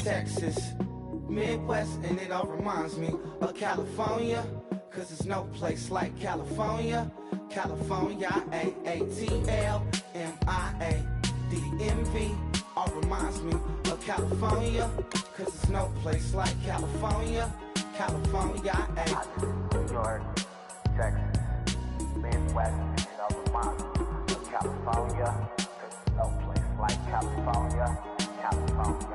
Texas, Midwest, and it all reminds me of California, cause there's no place like California. California, A-A-T-L-M-I-A-D-M-V, all reminds me of California, cause there's no place like California. California, New York, Texas, Midwest, and it all reminds me of California, cause there's no place like California. California,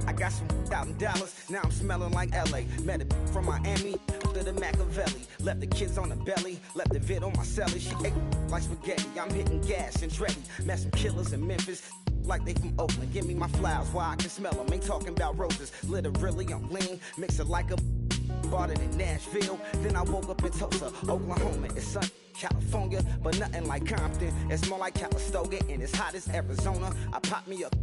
I got some out in Dallas, now I'm smelling like LA. Met it from Miami to the Machiavelli. Left the kids on the belly, left the vid on my celly. She ate like spaghetti, I'm hitting gas and Dreddy. Met some killers in Memphis, like they from Oakland. Give me my flowers while I can smell them. Ain't talking about roses, literally I'm lean. Mix it like a bought it in Nashville. Then I woke up in Tulsa, Oklahoma. It's sun, California, but nothing like Compton. It's more like Calistoga, and it's hot as Arizona. I pop me up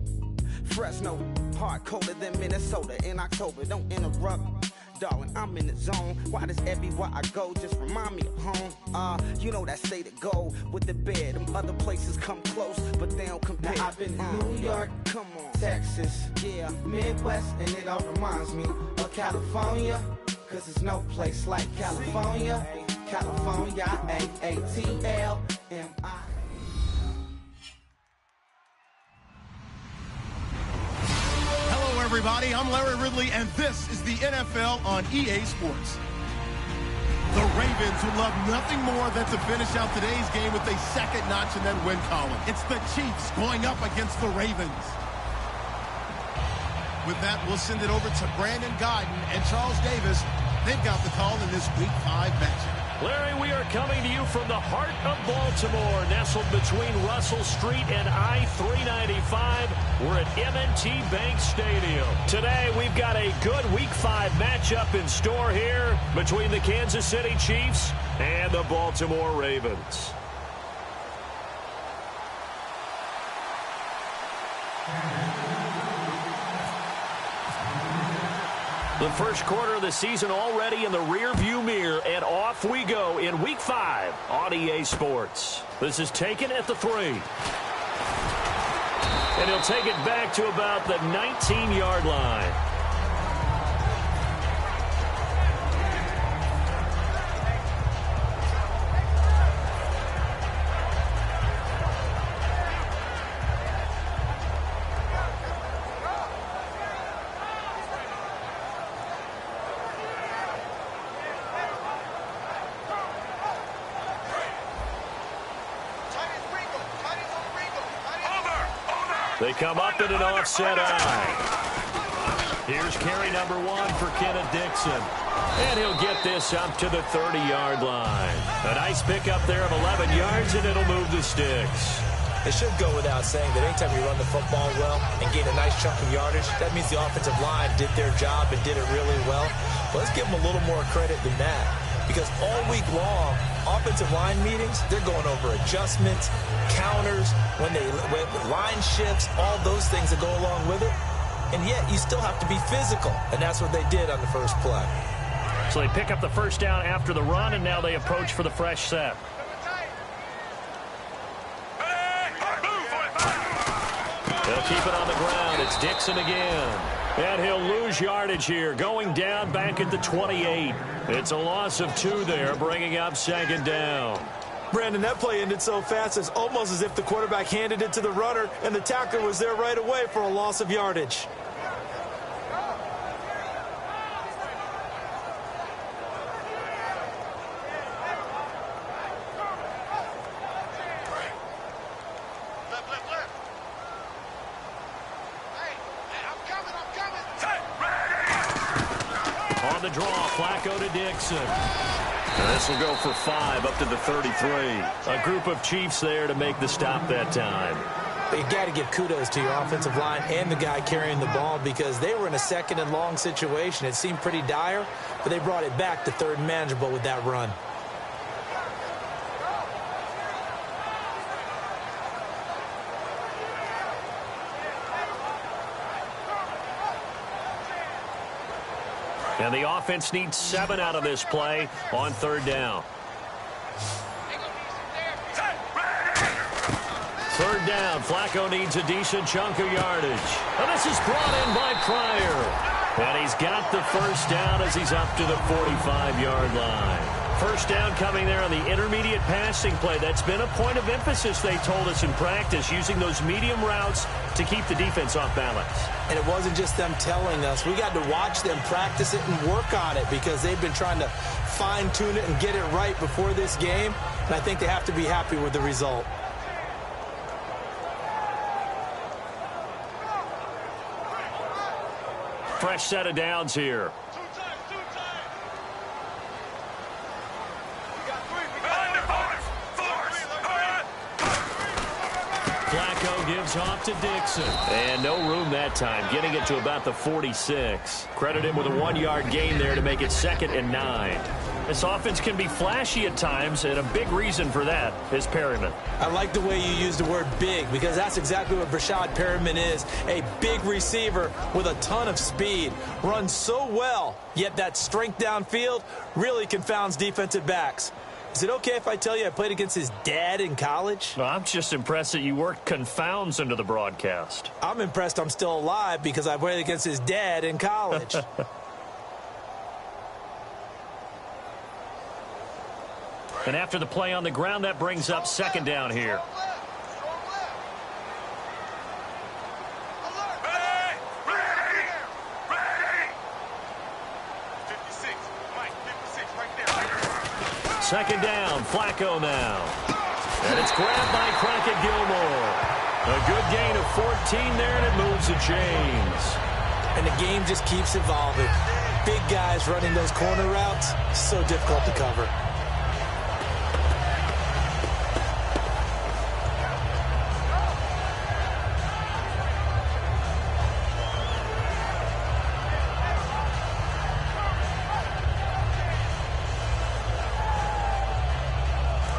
Fresno, hard colder than Minnesota in October. Don't interrupt, darling, I'm in the zone. Why does everywhere I go just remind me of home? You know that state of gold with the bed. Them other places come close, but they don't compare. Now I've been to New York, come on, Texas, yeah, Midwest, and it all reminds me of California, cause there's no place like California. California, A-A-T-L-M-I. Everybody, I'm Larry Ridley, and this is the NFL on EA Sports. The Ravens would love nothing more than to finish out today's game with a second notch in that win column. It's the Chiefs going up against the Ravens. With that, we'll send it over to Brandon Guyton and Charles Davis. They've got the call in this Week 5 matchup. Larry, we are coming to you from the heart of Baltimore, nestled between Russell Street and I-395. We're at M&T Bank Stadium. Today, we've got a good Week 5 matchup in store here between the Kansas City Chiefs and the Baltimore Ravens. The first quarter of the season already in the rear-view mirror, and off we go in Week 5 on EA Sports. This is taken at the 3. And he'll take it back to about the 19-yard line. They come up in an offset eye. Here's carry number 1 for Kenneth Dixon. And he'll get this up to the 30-yard line. A nice pickup there of 11 yards, and it'll move the sticks. It should go without saying that anytime you run the football well and gain a nice chunk of yardage, that means the offensive line did their job and did it really well. But let's give them a little more credit than that. Because all week long, offensive line meetings, they're going over adjustments, counters, when line shifts, all those things that go along with it. And yet, you still have to be physical. And that's what they did on the first play. So they pick up the first down after the run, and now they approach for the fresh set. They'll keep it on the ground. It's Dixon again. And he'll lose yardage here, going down back at the 28. It's a loss of 2 there, bringing up second down. Brandon, that play ended so fast, it's almost as if the quarterback handed it to the runner, and the tackler was there right away for a loss of yardage. On the draw, Flacco to Dixon. And this will go for 5 up to the 33. A group of Chiefs there to make the stop that time. You got to give kudos to your offensive line and the guy carrying the ball because they were in a second and long situation. It seemed pretty dire, but they brought it back to third and manageable with that run. And the offense needs 7 out of this play on third down. Third down. Flacco needs a decent chunk of yardage. And this is brought in by Pryor. And he's got the first down as he's up to the 45-yard line. First down coming there on the intermediate passing play. That's been a point of emphasis, they told us in practice, using those medium routes to keep the defense off balance. And it wasn't just them telling us. We got to watch them practice it and work on it because they've been trying to fine-tune it and get it right before this game. And I think they have to be happy with the result. Fresh set of downs here. Flacco gives off to Dixon. And no room that time, getting it to about the 46. Credit him with a 1-yard gain there to make it 2nd and 9. This offense can be flashy at times, and a big reason for that is Perryman. I like the way you use the word big because that's exactly what Brashad Perryman is, a big receiver with a ton of speed. Runs so well, yet that strength downfield really confounds defensive backs. Is it okay if I tell you I played against his dad in college? Well, I'm just impressed that you worked confounds into the broadcast. I'm impressed I'm still alive because I played against his dad in college. And after the play on the ground, that brings up 2nd down here. Second down, Flacco now. And it's grabbed by Crockett Gilmore. A good gain of 14 there, and it moves the chains. And the game just keeps evolving. Big guys running those corner routes, so difficult to cover.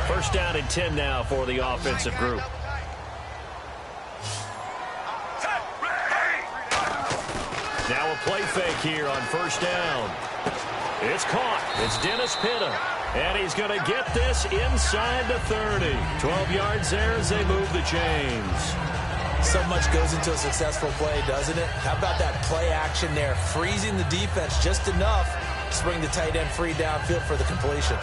First down and 10 now for the offensive group. Now a play fake here on first down. It's caught. It's Dennis Pitta. And he's going to get this inside the 30. 12 yards there as they move the chains. So much goes into a successful play, doesn't it? How about that play action there? Freezing the defense just enough to bring the tight end free downfield for the completion.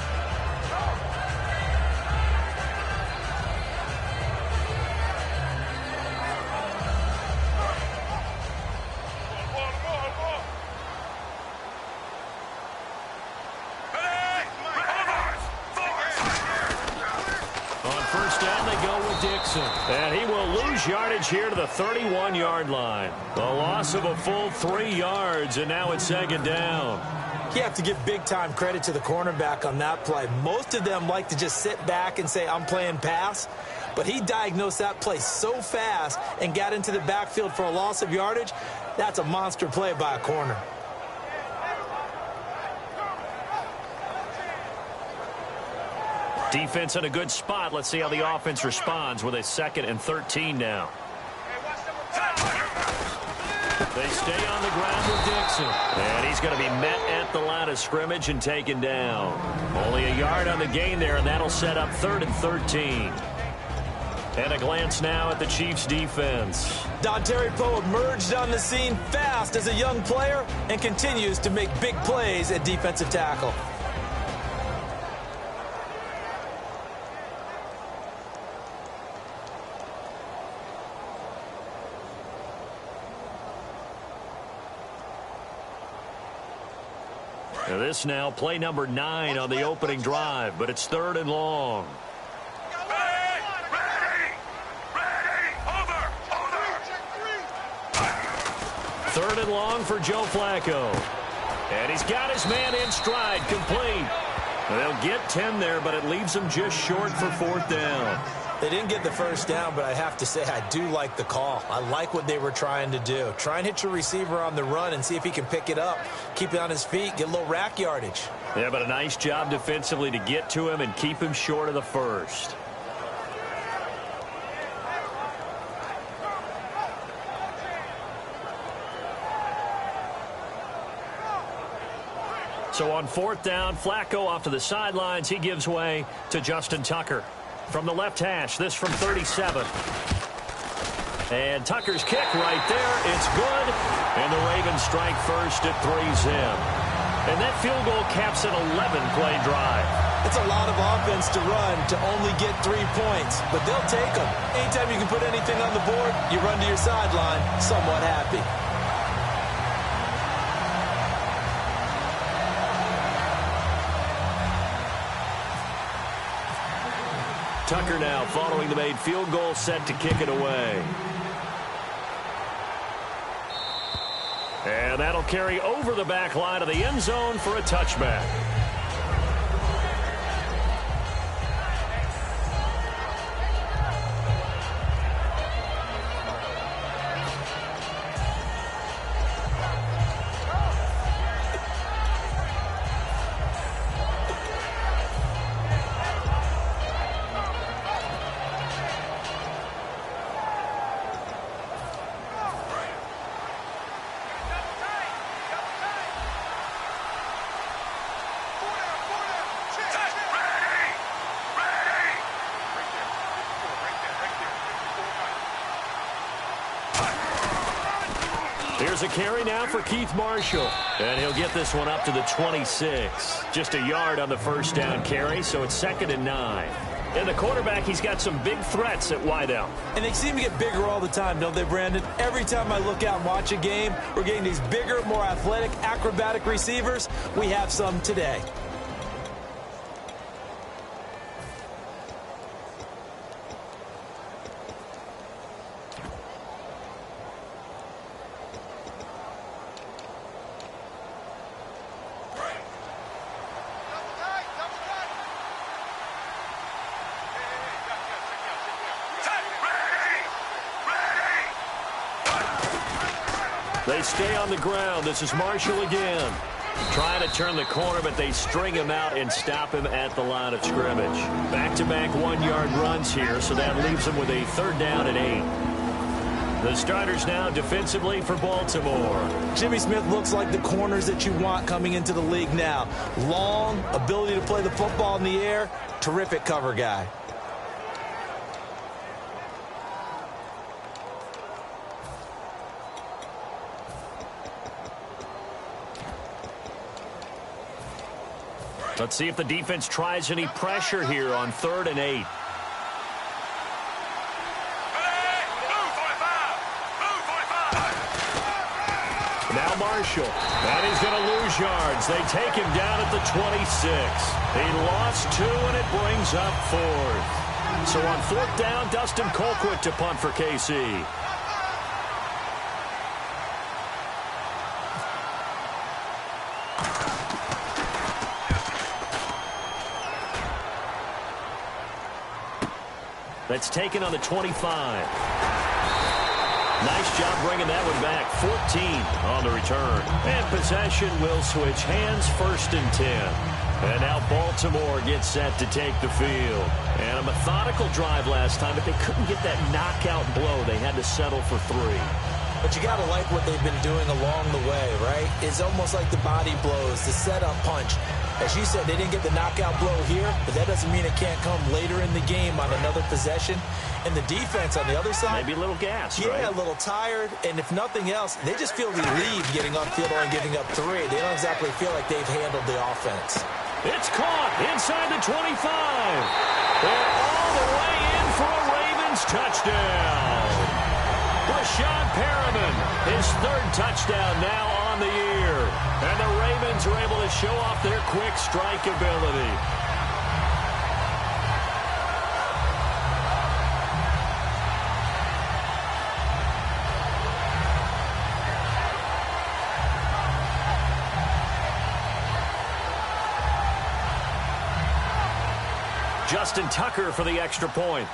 And he will lose yardage here to the 31-yard line. The loss of a full 3 yards, and now it's 2nd down. You have to give big-time credit to the cornerback on that play. Most of them like to just sit back and say, I'm playing pass. But he diagnosed that play so fast and got into the backfield for a loss of yardage. That's a monster play by a corner. Defense in a good spot. Let's see how the offense responds with a 2nd and 13 now. They stay on the ground with Dixon. And he's going to be met at the line of scrimmage and taken down. Only a yard on the gain there, and that'll set up 3rd and 13. And a glance now at the Chiefs' defense. Dontari Poe emerged on the scene fast as a young player and continues to make big plays at defensive tackle. Now this now play number 9 on the opening drive, but it's 3rd and long. Third and long for Joe Flacco. And he's got his man in stride, complete. They'll get 10 there, but it leaves them just short for 4th down. They didn't get the first down, but I have to say I do like the call. I like what they were trying to do. Try and hit your receiver on the run and see if he can pick it up, keep it on his feet, get a little rack yardage. Yeah, but a nice job defensively to get to him and keep him short of the first. So on 4th down, Flacco off to the sidelines. He gives way to Justin Tucker. From the left hash, this from 37. And Tucker's kick right there. It's good. And the Ravens strike first at 3-zip. And that field goal caps an 11-play drive. It's a lot of offense to run to only get 3 points, but they'll take them. Anytime you can put anything on the board, you run to your sideline somewhat happy. Tucker now following the made field goal, set to kick it away. And that'll carry over the back line of the end zone for a touchback. Here's a carry now for Keith Marshall. And he'll get this one up to the 26. Just a yard on the first down carry, so it's 2nd and 9. And the quarterback, he's got some big threats at wideout. And they seem to get bigger all the time, don't they, Brandon? Every time I look out and watch a game, we're getting these bigger, more athletic, acrobatic receivers. We have some today. They stay on the ground. This is Marshall again. Trying to turn the corner, but they string him out and stop him at the line of scrimmage. Back-to-back 1-yard runs here, so that leaves them with a 3rd down and 8. The starters now defensively for Baltimore. Jimmy Smith looks like the corners that you want coming into the league now. Long, ability to play the football in the air, terrific cover guy. Let's see if the defense tries any pressure here on 3rd and 8. Now Marshall. And he's going to lose yards. They take him down at the 26. He lost 2, and it brings up 4th. So on 4th down, Dustin Colquitt to punt for KC. That's taken on the 25. Nice job bringing that one back. 14 on the return. And possession will switch hands, 1st and 10. And now Baltimore gets set to take the field. And a methodical drive last time, but they couldn't get that knockout blow. They had to settle for 3. But you got to like what they've been doing along the way, right? It's almost like the body blows, the setup punch. As you said, they didn't get the knockout blow here, but that doesn't mean it can't come later in the game on another possession. And the defense on the other side, maybe a little gassed, yeah, right? A little tired. And if nothing else, they just feel relieved getting upfield and giving up 3. They don't exactly feel like they've handled the offense. It's caught inside the 25. And all the way in for a Ravens touchdown. Rashad Perriman, his 3rd touchdown now on the year. And the Ravens are able to show off their quick strike ability. Justin Tucker for the extra point.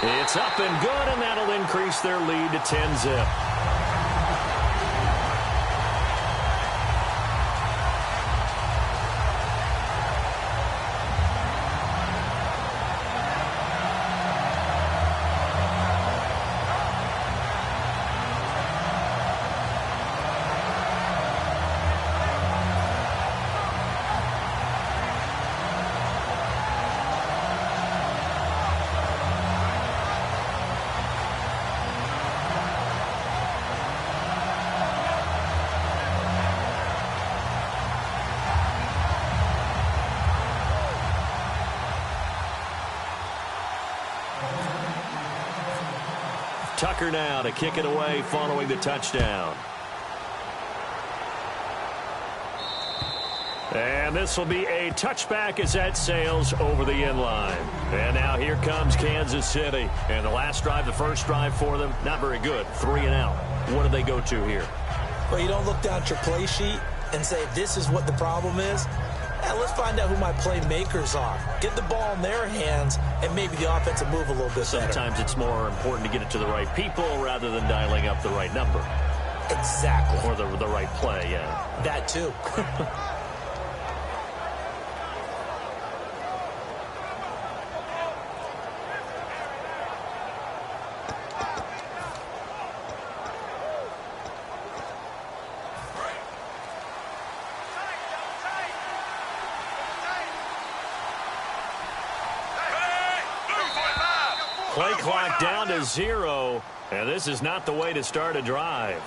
It's up and good, and that'll increase their lead to 10-zip. Tucker now to kick it away following the touchdown. And this will be a touchback as that sails over the end line. And now here comes Kansas City. And the last drive, the first drive for them, not very good. 3 and out. What do they go to here? Well, you don't look down at your play sheet and say, this is what the problem is. Let's find out who my playmakers are. Get the ball in their hands, and maybe the offense will move a little bit better. Sometimes it's more important to get it to the right people rather than dialing up the right number. Exactly. Or the right play, yeah. That too. Play clock down to 0, and this is not the way to start a drive.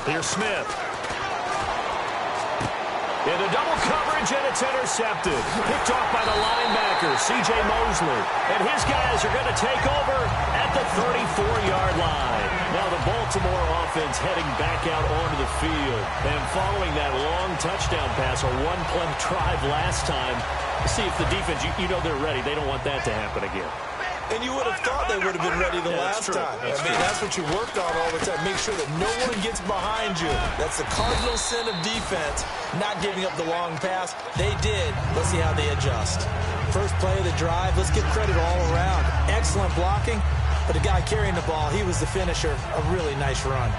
Here's Smith. Into double coverage, and it's intercepted. Picked off by the linebacker, C.J. Mosley. And his guys are going to take over at the 34-yard line. Now the Baltimore offense heading back out onto the field. And following that long touchdown pass, a one-play drive last time, see if the defense, you know they're ready. They don't want that to happen again. And you would have thought they would have been ready the last time. That's what you worked on all the time. Make sure that no one gets behind you. That's the cardinal sin of defense, not giving up the long pass. They did. Let's see how they adjust. First play of the drive, let's give credit all around. Excellent blocking, but the guy carrying the ball, he was the finisher. A really nice run.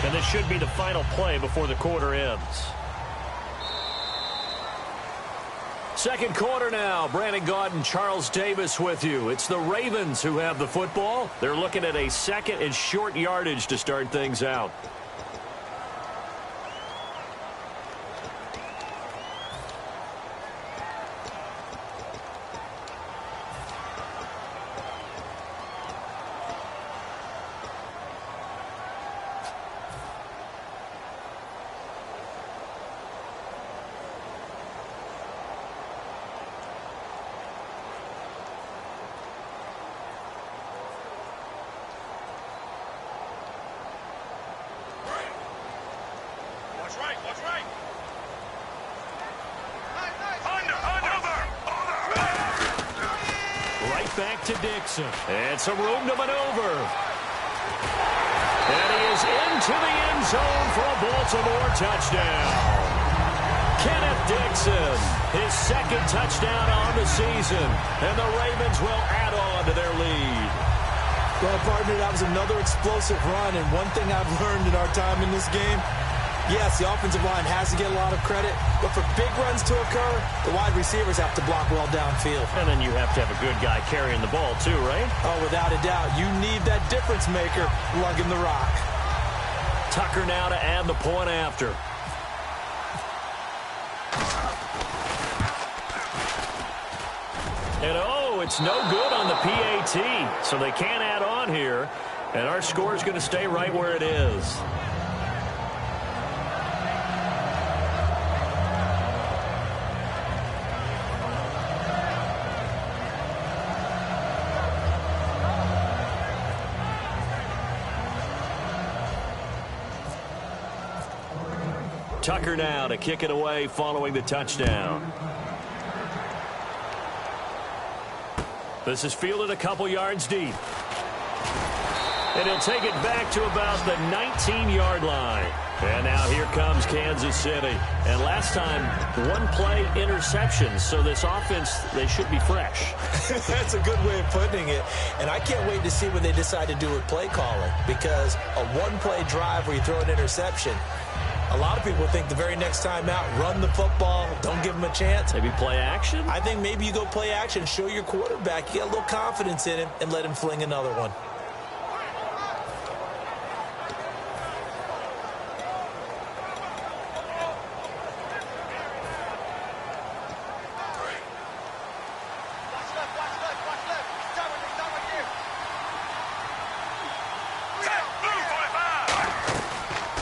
And this should be the final play before the quarter ends. Second quarter now. Brandon Gaudin, Charles Davis with you. It's the Ravens who have the football. They're looking at a second and short yardage to start things out. Back to Dixon. And some room to maneuver. And he is into the end zone for a Baltimore touchdown. Kenneth Dixon, his second touchdown on the season. And the Ravens will add on to their lead. Well, partner, that was another explosive run. And one thing I've learned in our time in this game, yes, the offensive line has to get a lot of credit, but for big runs to occur, the wide receivers have to block well downfield. And then you have to have a good guy carrying the ball too, right? Oh, without a doubt. You need that difference maker lugging the rock. Tucker now to add the point after. And oh, it's no good on the PAT, so they can't add on here. And our score is going to stay right where it is. Tucker now to kick it away following the touchdown. This is fielded a couple yards deep. And he'll take it back to about the 19-yard line. And now here comes Kansas City. And last time, one play interception. So this offense, they should be fresh. That's a good way of putting it. And I can't wait to see what they decide to do with play calling. Because a one-play drive where you throw an interception, A lot of people think the very next time out, run the football, don't give him a chance. Maybe play action? I think maybe you go play action, show your quarterback you got a little confidence in him, and let him fling another one.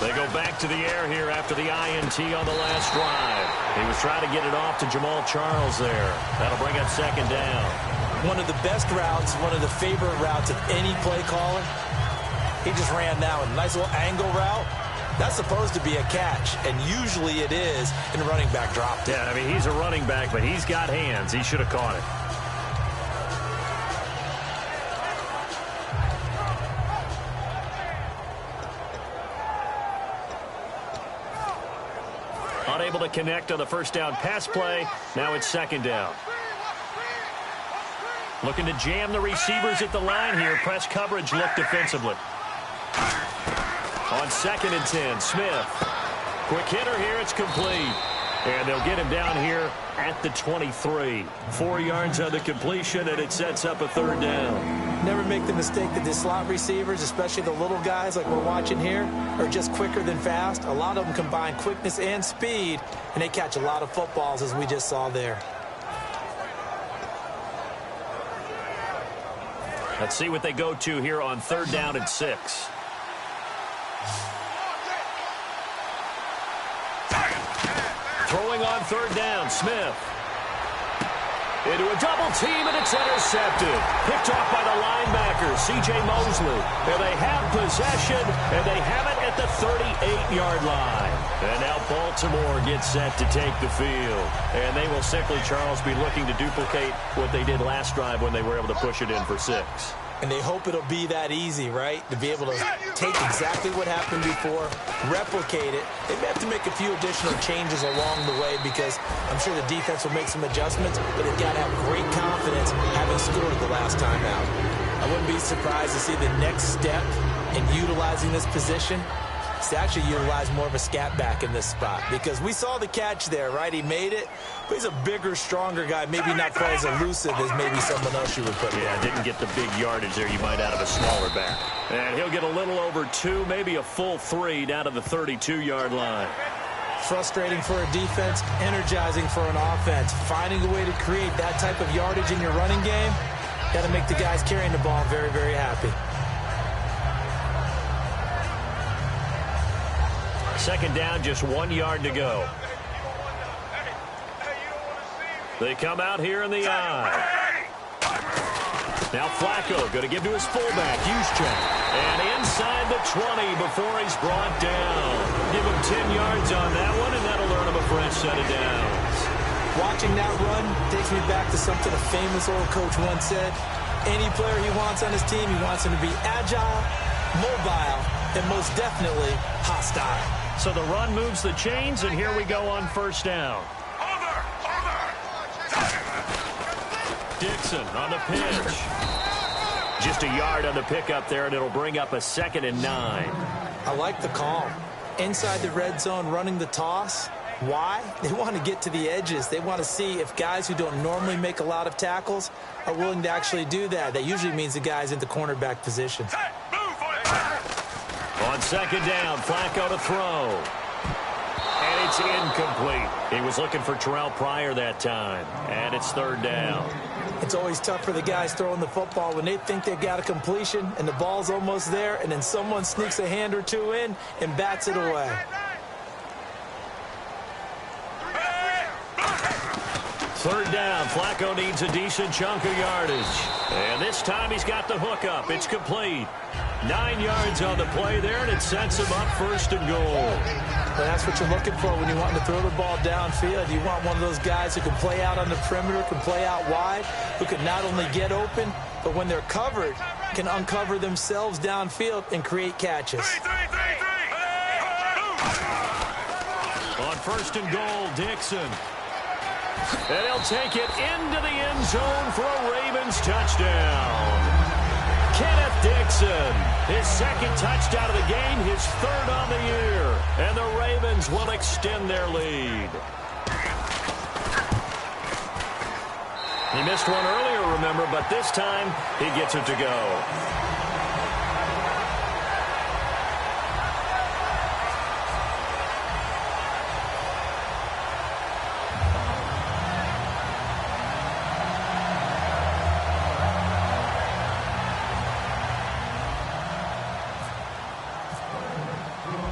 They go back to the air here after the INT on the last drive. He was trying to get it off to Jamal Charles there. That'll bring up second down. One of the best routes, one of the favorite routes of any play caller. He just ran that one. Nice little angle route. That's supposed to be a catch, and usually it is, and the running back dropped it. Yeah, I mean, he's a running back, but he's got hands. He should have caught it. Unable to connect on the first down pass play. Now it's second down. Looking to jam the receivers at the line here. Press coverage look defensively. On 2nd and 10, Smith. Quick hitter here. It's complete. And they'll get him down here at the 23. 4 yards on the completion, and it sets up a third down. Never make the mistake that the slot receivers, especially the little guys like we're watching here, are just quicker than fast. A lot of them combine quickness and speed, and they catch a lot of footballs, as we just saw there. Let's see what they go to here on 3rd down and 6. Throwing on 3rd down, Smith. Into a double team, and it's intercepted. Picked off by the linebacker, C.J. Mosley. And they have possession, and they have it at the 38-yard line. And now Baltimore gets set to take the field. And they will simply, Charles, be looking to duplicate what they did last drive when they were able to push it in for 6. And they hope it'll be that easy, right? To be able to take exactly what happened before, replicate it. They may have to make a few additional changes along the way because I'm sure the defense will make some adjustments, but they've got to have great confidence having scored the last time out. I wouldn't be surprised to see the next step in utilizing this position is to actually utilize more of a scat back in this spot because we saw the catch there, right? He made it, but he's a bigger, stronger guy, maybe not quite as elusive as maybe someone else you would put. Yeah, didn't get the big yardage there you might out of a smaller back. And he'll get a little over 2, maybe a full 3 down to the 32-yard line. Frustrating for a defense, energizing for an offense. Finding a way to create that type of yardage in your running game, got to make the guys carrying the ball very, very happy. 2nd down, just 1 yard to go. They come out here in the eye. Now Flacco going to give to his fullback, Juszczyk. And inside the 20 before he's brought down. Give him 10 yards on that one, and that'll earn him a fresh set of downs. Watching that run takes me back to something a famous old coach once said. Any player he wants on his team, he wants him to be agile, mobile, and most definitely hostile. So the run moves the chains, and here we go on 1st down. Dixon on the pitch. Just a yard on the pickup there, and it'll bring up a 2nd and 9. I like the call. Inside the red zone, running the toss. Why? They want to get to the edges. They want to see if guys who don't normally make a lot of tackles are willing to actually do that. That usually means the guys in the cornerback position. On 2nd down, Flacco to throw. And it's incomplete. He was looking for Terrell Pryor that time. And it's 3rd down. It's always tough for the guys throwing the football when they think they've got a completion and the ball's almost there, and then someone sneaks a hand or two in and bats it away. 3rd down, Flacco needs a decent chunk of yardage. And this time he's got the hook up. It's complete. 9 yards on the play there, and it sets him up 1st and goal. Well, that's what you're looking for when you want to throw the ball downfield. You want one of those guys who can play out on the perimeter, can play out wide, who can not only get open, but when they're covered, can uncover themselves downfield and create catches. On 1st and goal, Dixon. And he'll take it into the end zone for a Ravens touchdown. Kenneth Dixon, his second touchdown of the game, his third on the year. And the Ravens will extend their lead. He missed one earlier, remember, but this time he gets it to go.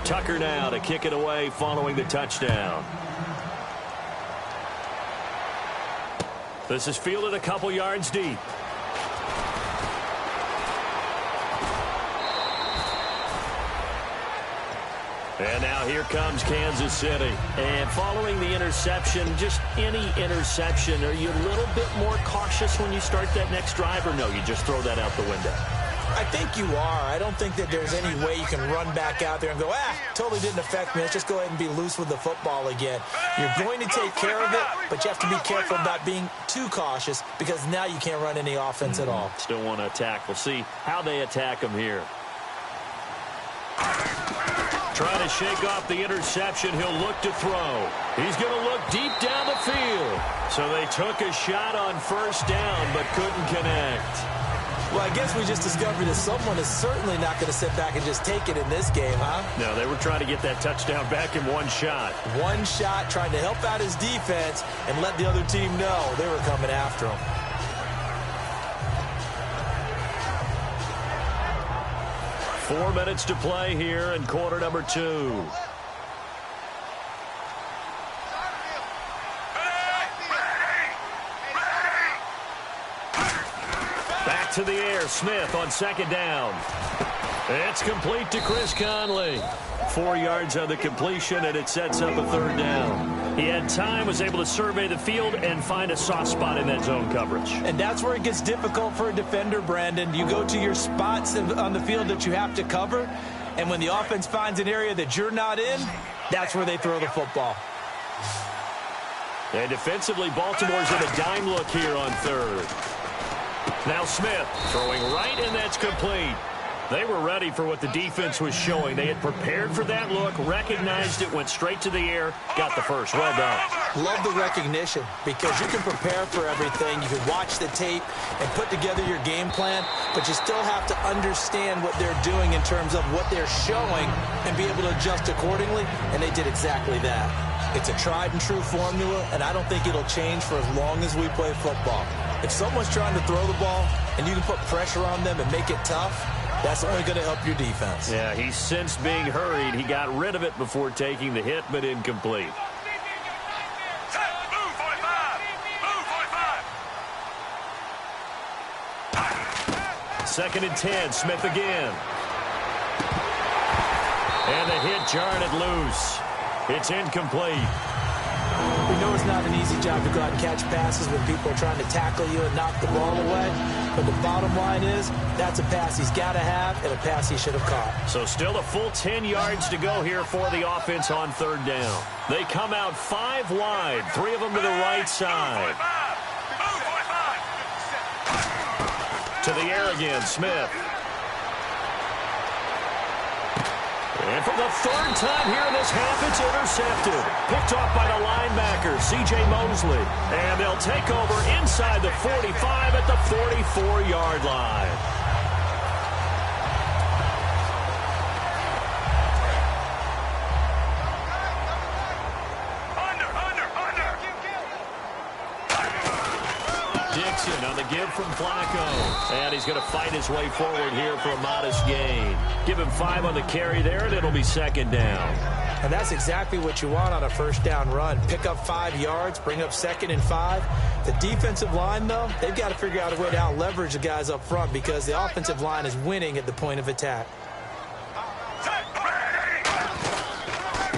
Tucker now to kick it away following the touchdown. This is fielded a couple yards deep. And now here comes Kansas City. And following the interception, just any interception, are you a little bit more cautious when you start that next drive, or no, you just throw that out the window? I think you are. I don't think that there's any way you can run back out there and go, totally didn't affect me. Let's just go ahead and be loose with the football again. You're going to take care of it, but you have to be careful about being too cautious because now you can't run any offense at all. Still want to attack. We'll see how they attack him here. Trying to shake off the interception. He'll look to throw. He's going to look deep down the field. So they took a shot on first down, but couldn't connect. Well, I guess we just discovered that someone is certainly not going to sit back and just take it in this game, huh? No, they were trying to get that touchdown back in one shot. One shot, trying to help out his defense and let the other team know they were coming after him. Four minutes to play here in quarter number 2. To the air, Smith on second down. It's complete to Chris Conley. 4 yards on the completion, and it sets up a third down. He had time, was able to survey the field and find a soft spot in that zone coverage. And that's where it gets difficult for a defender, Brandon. You go to your spots on the field that you have to cover, and when the offense finds an area that you're not in, that's where they throw the football. And defensively, Baltimore's in a dime look here on third. Now Smith throwing right, and that's complete. They were ready for what the defense was showing. They had prepared for that look, recognized it, went straight to the air, got the first. Well done. Love the recognition because you can prepare for everything. You can watch the tape and put together your game plan, but you still have to understand what they're doing in terms of what they're showing and be able to adjust accordingly, and they did exactly that. It's a tried and true formula, and I don't think it'll change for as long as we play football. If someone's trying to throw the ball and you can put pressure on them and make it tough, that's only going to help your defense. Yeah, he sensed being hurried. He got rid of it before taking the hit, but incomplete. Second and 10, Smith again. And the hit jarred it loose. It's incomplete. We know it's not an easy job to go out and catch passes when people are trying to tackle you and knock the ball away. But the bottom line is, that's a pass he's got to have and a pass he should have caught. So still a full 10 yards to go here for the offense on third down. They come out 5 wide, 3 of them to the right side. To the air again, Smith. And for the third time here in this half, it's intercepted. Picked off by the linebacker, C.J. Mosley. And they'll take over inside the 45 at the 44-yard line. Dixon on the give from Flacco. And he's going to fight his way forward here for a modest gain. Give him 5 on the carry there, and it'll be second down. And that's exactly what you want on a first down run. Pick up 5 yards, bring up 2nd and 5. The defensive line, though, they've got to figure out a way to out-leverage the guys up front because the offensive line is winning at the point of attack.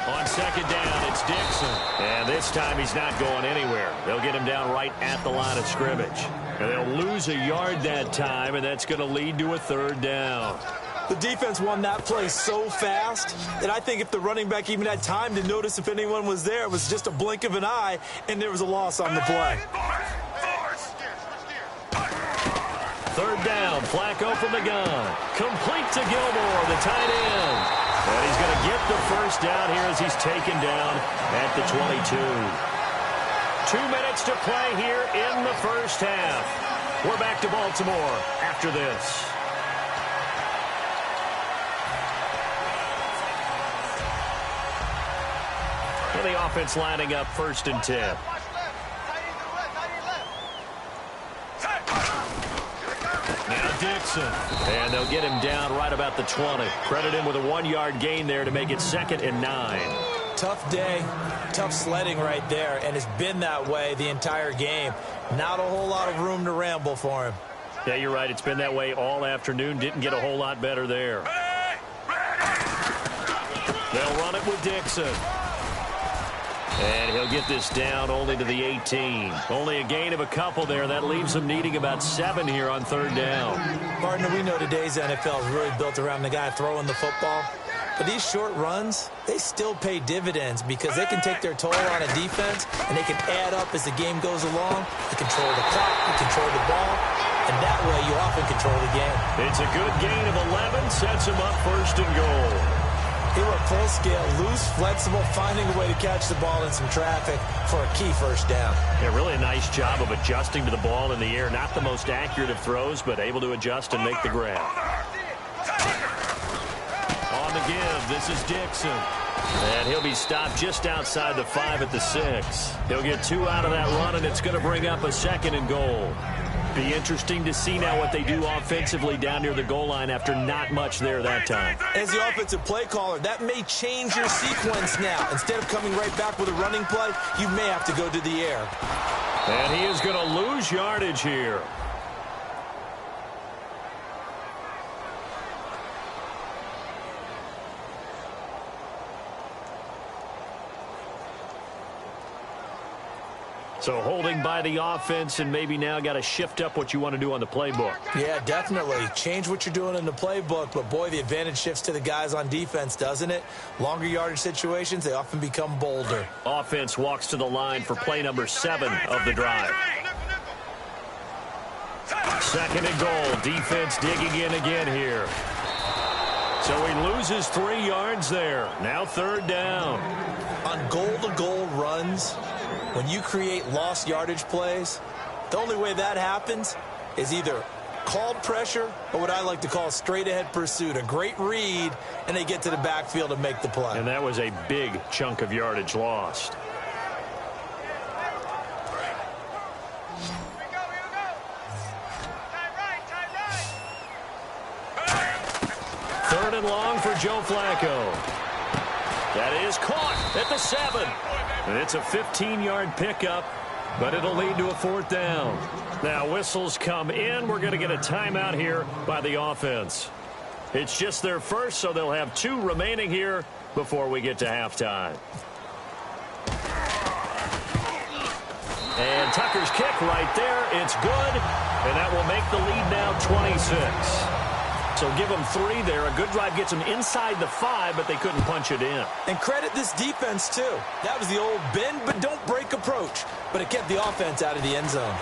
On second down, it's Dixon. And this time he's not going anywhere. They'll get him down right at the line of scrimmage. And they'll lose a yard that time, and that's going to lead to a third down. The defense won that play so fast that I think if the running back even had time to notice if anyone was there, it was just a blink of an eye, and there was a loss on the play. third down. Flacco from the gun. Complete to Gilmore, the tight end. And he's going to get the first down here as he's taken down at the 22. 2 minutes to play here in the first half. We're back to Baltimore after this. And the offense lining up 1st and 10. Now Dixon. And they'll get him down right about the 20. Credit him with a 1-yard gain there to make it 2nd and 9. Tough day, tough sledding right there, and it's been that way the entire game. Not a whole lot of room to ramble for him. Yeah, you're right. It's been that way all afternoon. Didn't get a whole lot better there. They'll run it with Dixon. And he'll get this down only to the 18. Only a gain of a couple there. That leaves him needing about 7 here on 3rd down. Partner, we know today's NFL is really built around the guy throwing the football. But these short runs, they still pay dividends because they can take their toll on a defense and they can add up as the game goes along. You control the clock, you control the ball, and that way you often control the game. It's a good gain of 11, sets him up 1st and goal. He went full scale, loose, flexible, finding a way to catch the ball in some traffic for a key first down. Yeah, really a nice job of adjusting to the ball in the air. Not the most accurate of throws, but able to adjust and make the grab. On the give, this is Dixon. And he'll be stopped just outside the 5 at the 6. He'll get 2 out of that run, and it's going to bring up a 2nd and goal. Be interesting to see now what they do offensively down near the goal line after not much there that time. As the offensive play caller, that may change your sequence now. Instead of coming right back with a running play, you may have to go to the air. And he is going to lose yardage here. So holding by the offense, and maybe now got to shift up what you want to do on the playbook. Yeah, definitely. Change what you're doing in the playbook, but boy, the advantage shifts to the guys on defense, doesn't it? Longer yardage situations, they often become bolder. Offense walks to the line for play number 7 of the drive. 2nd and goal. Defense digging in again here. So he loses 3 yards there. Now 3rd down. On goal-to-goal runs, when you create lost yardage plays, the only way that happens is either called pressure or what I like to call straight-ahead pursuit. A great read, and they get to the backfield and make the play. And that was a big chunk of yardage lost. Third and long for Joe Flacco. That is caught at the 7. And it's a 15-yard pickup, but it'll lead to a 4th down. Now whistles come in. We're going to get a timeout here by the offense. It's just their first, so they'll have 2 remaining here before we get to halftime. And Tucker's kick right there. It's good, and that will make the lead now 26. So give them 3 there. A good drive gets them inside the 5, but they couldn't punch it in. And credit this defense, too. That was the old bend but don't break approach, but it kept the offense out of the end zone.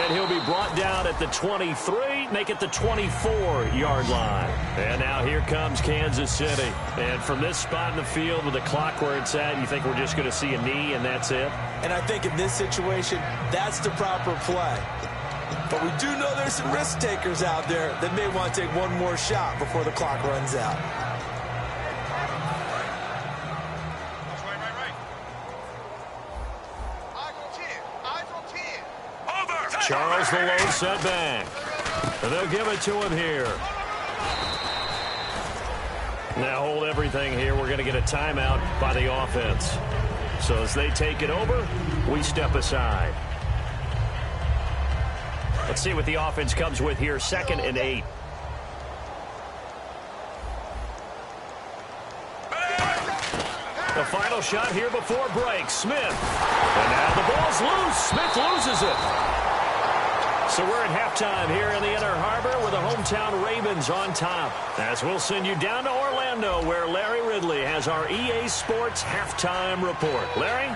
And he'll be brought down at the 23, make it the 24-yard line. And now here comes Kansas City. And from this spot in the field with the clock where it's at, you think we're just going to see a knee and that's it? And I think in this situation, that's the proper play. But we do know there's some risk takers out there that may want to take one more shot before the clock runs out. Charles the low setback. And they'll give it to him here. Now hold everything here. We're going to get a timeout by the offense. So as they take it over, we step aside. Let's see what the offense comes with here. 2nd and 8. The final shot here before break. Smith. And now the ball's loose. Smith loses it. So we're at halftime here in the Inner Harbor with the hometown Ravens on top. As we'll send you down to Orlando where Larry Ridley has our EA Sports halftime report. Larry?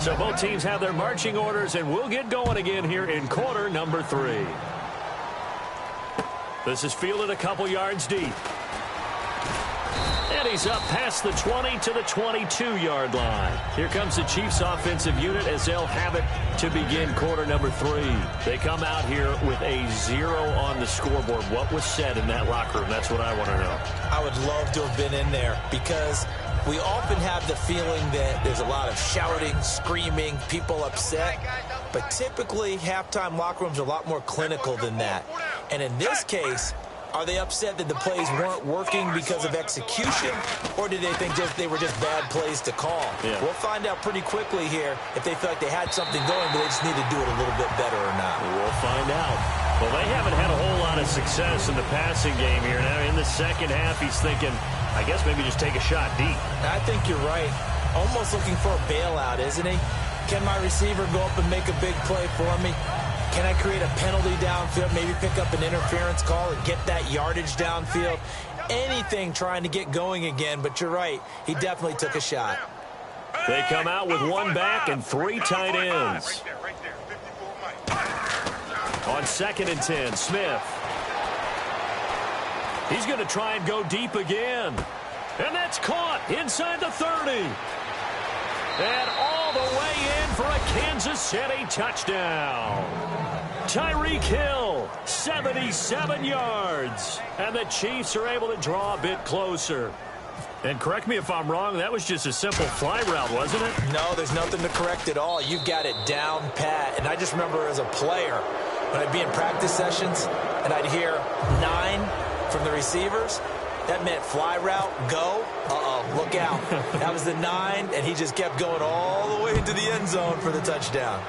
So both teams have their marching orders, and we'll get going again here in quarter number 3. This is fielded a couple yards deep. And he's up past the 20 to the 22-yard line. Here comes the Chiefs offensive unit as they'll have it to begin quarter number 3. They come out here with a 0 on the scoreboard. What was said in that locker room? That's what I want to know. I would love to have been in there because we often have the feeling that there's a lot of shouting, screaming, people upset. But typically, halftime locker rooms are a lot more clinical than that. And in this case, are they upset that the plays weren't working because of execution, or did they think they were just bad plays to call? Yeah. We'll find out pretty quickly here if they feel like they had something going, but they just need to do it a little bit better or not. We'll find out. Well, they haven't had a whole lot of success in the passing game here. Now, in the second half, he's thinking, I guess maybe just take a shot deep. I think you're right. Almost looking for a bailout, isn't he? Can my receiver go up and make a big play for me? Can I create a penalty downfield, maybe pick up an interference call and get that yardage downfield? Anything trying to get going again, but you're right. He definitely took a shot. They come out with 1 back and 3 tight ends. On 2nd and 10, Smith. He's going to try and go deep again. And that's caught inside the 30. And all the way in for a Kansas City touchdown. Tyreek Hill, 77 yards. And the Chiefs are able to draw a bit closer. And correct me if I'm wrong, that was just a simple fly route, wasn't it? No, there's nothing to correct at all. You've got it down pat. And I just remember as a player, when I'd be in practice sessions and I'd hear 9 from the receivers, that meant fly route, go. Look out. That was the 9, and he just kept going all the way into the end zone for the touchdown.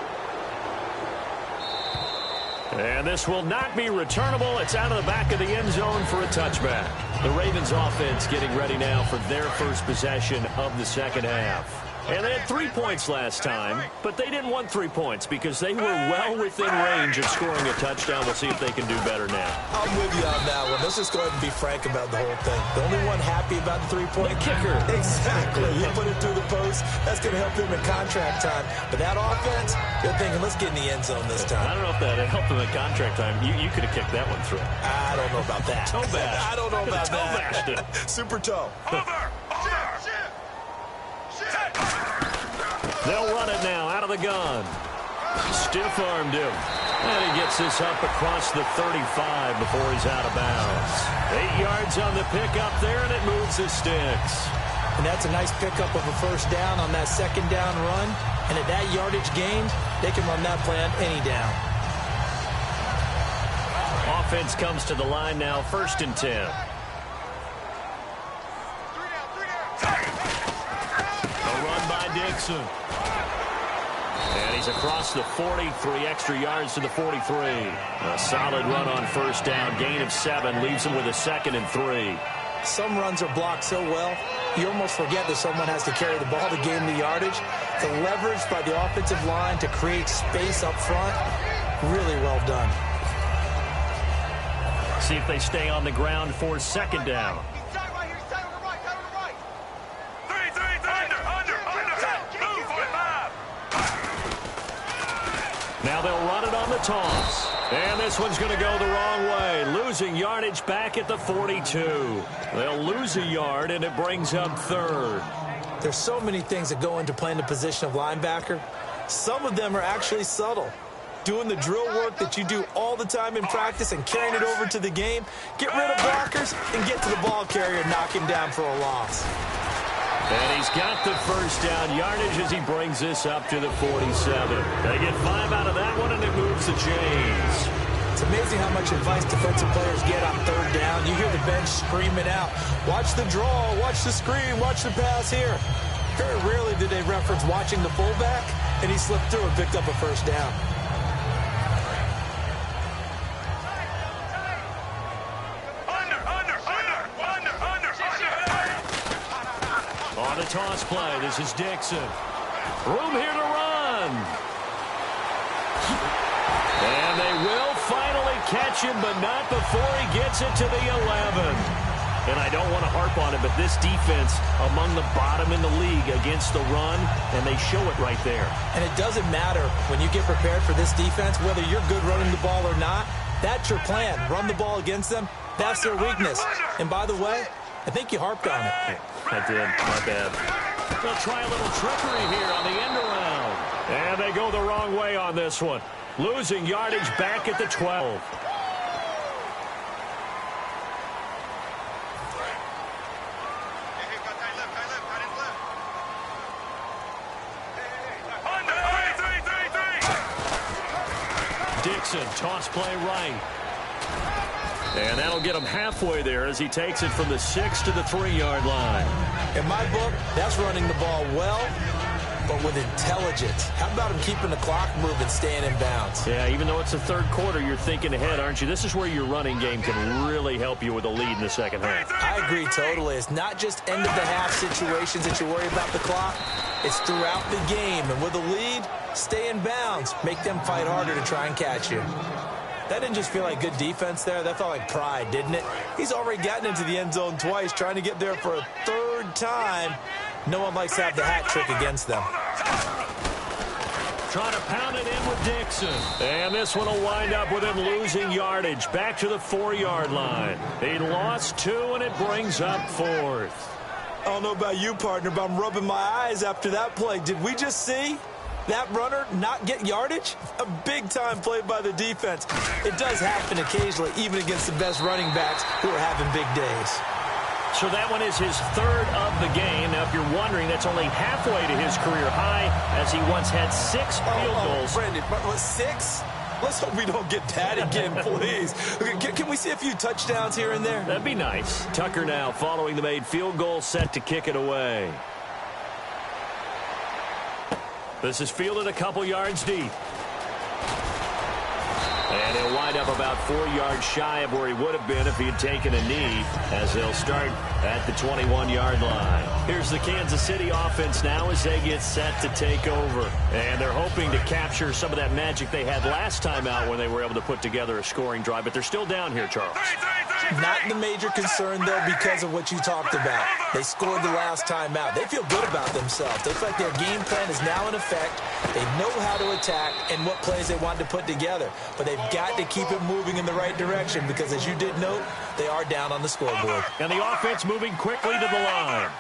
And this will not be returnable. It's out of the back of the end zone for a touchback. The Ravens offense getting ready now for their first possession of the second half. And they had 3 points last time, but they didn't want 3 points because they were well within range of scoring a touchdown. We'll see if they can do better now. I'm with you on that one. Let's just go ahead and be frank about the whole thing. The only one happy about the 3-point kicker. Exactly. He put it through the post. That's going to help him in contract time. But that offense, they're thinking, let's get in the end zone this time. I don't know if that helped him in contract time. You could have kicked that one through. I don't know about that. Toe bash. I don't know about toe that. Bashed it. Super toe. They'll run it now out of the gun. Stiff-armed him. And he gets this up across the 35 before he's out of bounds. 8 yards on the pickup there, and it moves the sticks. And that's a nice pickup of a first down on that second down run. And at that yardage gained, they can run that play on any down. Offense comes to the line now, 1st and 10. A run by Dixon. And he's across the 40, 3 extra yards to the 43. A solid run on first down, gain of 7, leaves him with a 2nd and 3. Some runs are blocked so well, you almost forget that someone has to carry the ball to gain the yardage. The leverage by the offensive line to create space up front, really well done. See if they stay on the ground for 2nd down. Now they'll run it on the toss. And this one's going to go the wrong way. Losing yardage back at the 42. They'll lose a yard, and it brings up 3rd. There's so many things that go into playing the position of linebacker. Some of them are actually subtle. Doing the drill work that you do all the time in practice and carrying it over to the game. Get rid of blockers and get to the ball carrier and knock him down for a loss. And he's got the first down yardage as he brings this up to the 47. They get 5 out of that one, and it moves the chains. It's amazing how much advice defensive players get on 3rd down. You hear the bench screaming out, watch the draw, watch the screen, watch the pass here. Very rarely did they reference watching the fullback, and he slipped through and picked up a first down. On the toss play, this is Dixon. Room here to run. And they will finally catch him, but not before he gets it to the 11. And I don't want to harp on it, but this defense among the bottom in the league against the run, and they show it right there. And it doesn't matter when you get prepared for this defense, whether you're good running the ball or not, that's your plan. Run the ball against them. That's their weakness. And by the way, I think you harped on it. I did. My bad. They'll try a little trickery here on the end around. And they go the wrong way on this one. Losing yardage back at the 12. Dixon, toss play right. And that'll get him halfway there as he takes it from the 6 to the 3-yard line. In my book, that's running the ball well, but with intelligence. How about him keeping the clock moving, staying in bounds? Yeah, even though it's the third quarter, you're thinking ahead, aren't you? This is where your running game can really help you with a lead in the second half. I agree totally. It's not just end-of-the-half situations that you worry about the clock. It's throughout the game. And with a lead, stay in bounds. Make them fight harder to try and catch you. That didn't just feel like good defense there. That felt like pride, didn't it? He's already gotten into the end zone twice, trying to get there for a third time. No one likes to have the hat trick against them. Trying to pound it in with Dixon. And this one will wind up with him losing yardage back to the 4-yard line. He lost 2, and it brings up 4th. I don't know about you, partner, but I'm rubbing my eyes after that play. Did we just see that runner not get yardage? A big-time play by the defense. It does happen occasionally, even against the best running backs who are having big days. So that one is his 3rd of the game. Now, if you're wondering, that's only halfway to his career high, as he once had 6 field goals. Brandon, was 6? Let's hope we don't get that again, please. Can we see a few touchdowns here and there? That'd be nice. Tucker now following the made field goal, set to kick it away. This is fielded a couple yards deep. And he'll wind up about 4 yards shy of where he would have been if he had taken a knee, as they'll start at the 21-yard line. Here's the Kansas City offense now as they get set to take over. And they're hoping to capture some of that magic they had last time out when they were able to put together a scoring drive. But they're still down here, Charles. Not the major concern, though, because of what you talked about. They scored the last time out. They feel good about themselves. They feel like their game plan is now in effect. They know how to attack and what plays they want to put together. But they've got to keep it moving in the right direction because, as you did note, they are down on the scoreboard. And the offense moving quickly to the line.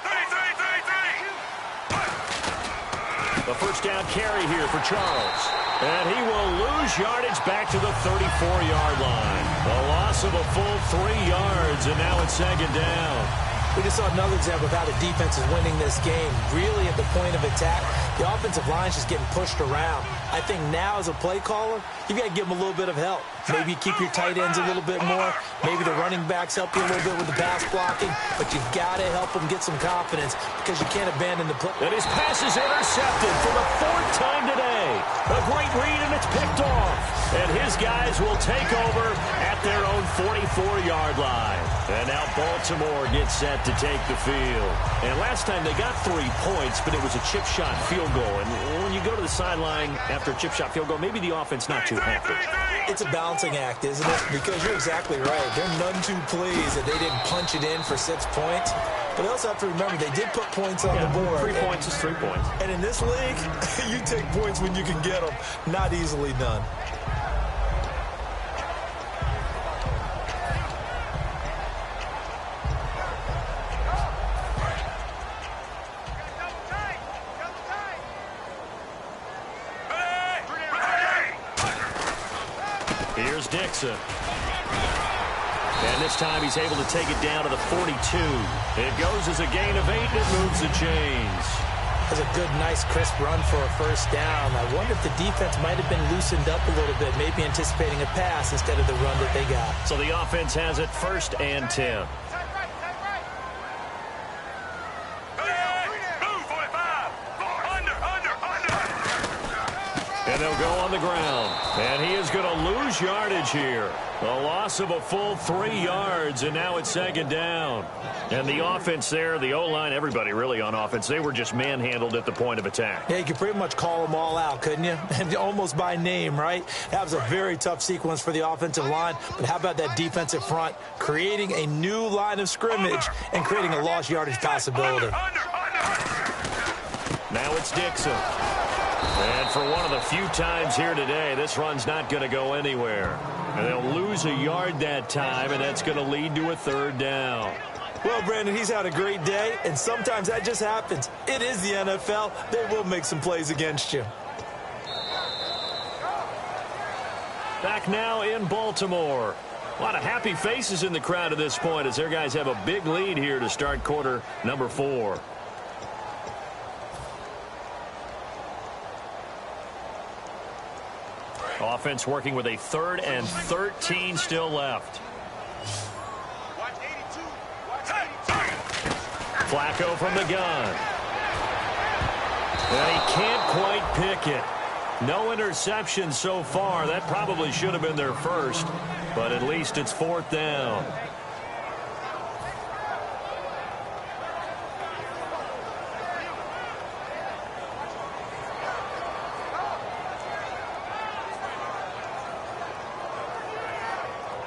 The first down carry here for Charles. And he will lose yardage back to the 34-yard line. The loss of a full 3 yards, and now it's 2nd down. We just saw another example of how the defense is winning this game. Really at the point of attack, the offensive line is just getting pushed around. I think now as a play caller, you've got to give them a little bit of help. Maybe keep your tight ends a little bit more. Maybe the running backs help you a little bit with the pass blocking. But you've got to help them get some confidence because you can't abandon the play. And his pass is intercepted for the 4th time today. A great read, and it's picked off. And his guys will take over at their own 44-yard line. And now Baltimore gets set to take the field. And last time they got 3 points, but it was a chip shot field goal. And when you go to the sideline after a chip shot field goal, maybe the offense not too happy. It's a balancing act, isn't it? Because you're exactly right. They're none too pleased that they didn't punch it in for 6 points. But they also have to remember they did put points on the board. 3 points is 3 points. And in this league, you take points when you can get them. Not easily done. Here's Dixon. And this time he's able to take it down to the 42. It goes as a gain of 8, and it moves the chains. That's a good, nice, crisp run for a first down. I wonder if the defense might have been loosened up a little bit, maybe anticipating a pass instead of the run that they got. So the offense has it 1st and 10. And And they'll go on the ground. And he is going to lose yardage here. A loss of a full 3 yards, and now it's second down. And the offense there, the O-line, everybody really on offense, they were just manhandled at the point of attack. Yeah, you could pretty much call them all out, couldn't you? And almost by name, right? That was a very tough sequence for the offensive line. But how about that defensive front creating a new line of scrimmage and creating a lost yardage possibility? Now it's Dixon. And for one of the few times here today, this run's not going to go anywhere. And they'll lose a yard that time, and that's going to lead to a third down. Well, Brandon, he's had a great day, and sometimes that just happens. It is the NFL. They will make some plays against you. Back now in Baltimore. A lot of happy faces in the crowd at this point as their guys have a big lead here to start quarter number 4. Offense working with a 3rd and 13 still left. Flacco from the gun. And he can't quite pick it. No interception so far. That probably should have been their first, but at least it's 4th down.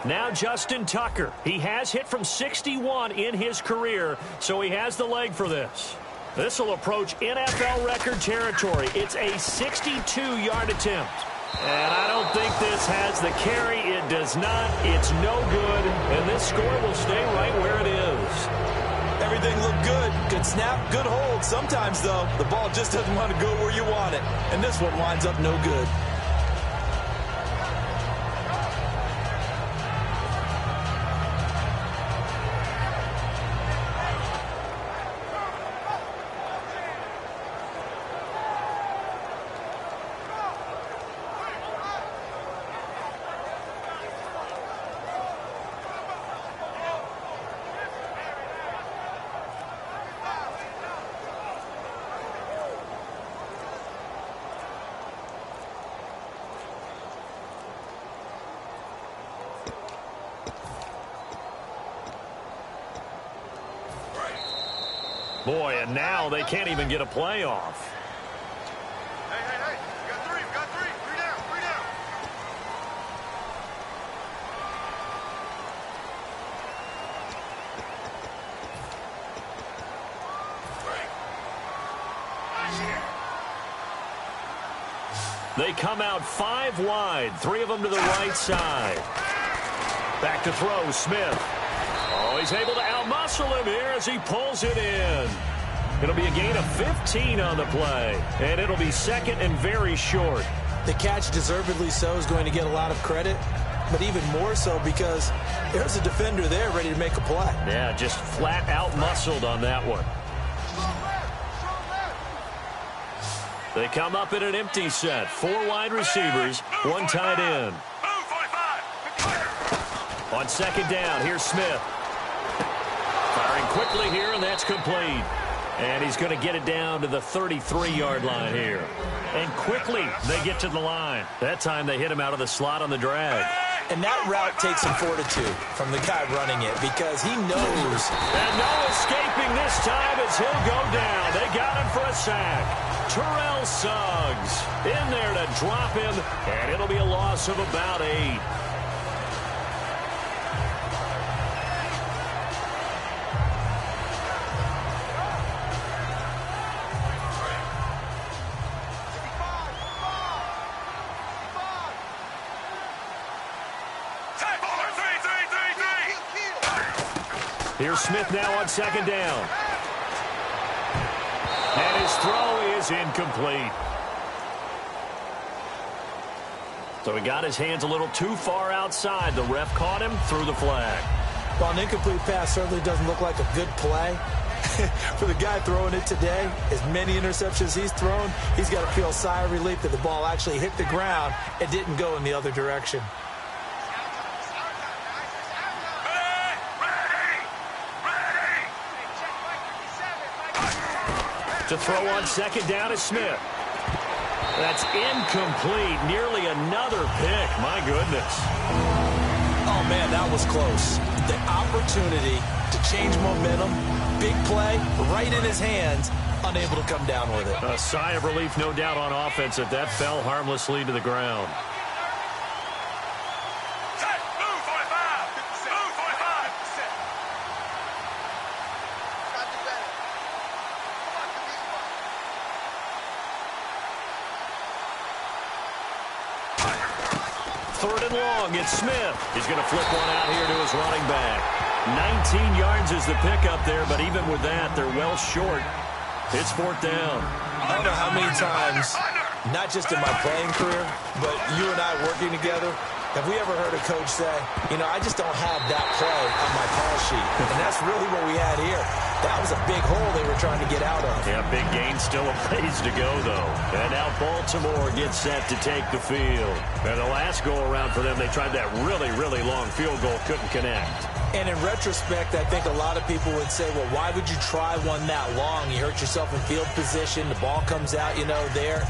Now Justin Tucker. He has hit from 61 in his career, so he has the leg for this. This will approach NFL record territory. It's a 62-yard attempt. And I don't think this has the carry. It does not. It's no good. And this score will stay right where it is. Everything looked good. Good snap, good hold. Sometimes, though, the ball just doesn't want to go where you want it. And this one winds up no good. Boy, and now they can't even get a play off. Hey. We got three. Three down. They come out 5 wide, 3 of them to the right side. Back to throw, Smith. Oh, he's able to outmuscle him here as he pulls it in. It'll be a gain of 15 on the play, and it'll be 2nd and very short. The catch, deservedly so, is going to get a lot of credit, but even more so because there's a defender there ready to make a play. Yeah, just flat out muscled on that one. They come up in an empty set. 4 wide receivers, 1 tight end. On 2nd down, here's Smith. Firing quickly here, and that's complete. And he's going to get it down to the 33-yard line here. And quickly, they get to the line. That time they hit him out of the slot on the drag. And that route takes some fortitude from the guy running it because he knows. And no escaping this time as he'll go down. They got him for a sack. Terrell Suggs in there to drop him, and it'll be a loss of about 8. Here's Smith now on 2nd down. And his throw is incomplete. So he got his hands a little too far outside. The ref caught him, threw the flag. Well, an incomplete pass certainly doesn't look like a good play. For the guy throwing it today, as many interceptions he's thrown, he's got to feel a sigh of relief that the ball actually hit the ground and didn't go in the other direction. To throw on 2nd down is Smith. That's incomplete. Nearly another pick. My goodness. Oh, man, that was close. The opportunity to change momentum, big play, right in his hands, unable to come down with it. A sigh of relief, no doubt, on offense that fell harmlessly to the ground. Third and long, it's Smith. He's going to flip one out here to his running back. 19 yards is the pickup there, but even with that, they're well short. It's fourth down. I don't know how many times, not just in my playing career, but you and I working together, have we ever heard a coach say, you know, I just don't have that play on my call sheet. And that's really what we had here. That was a big hole they were trying to get out of. Yeah, big gain, still a ways to go, though. And now Baltimore gets set to take the field. And the last go-around for them, they tried that really, really long field goal, couldn't connect. And in retrospect, I think a lot of people would say, well, why would you try one that long? You hurt yourself in field position. The ball comes out, you know, there.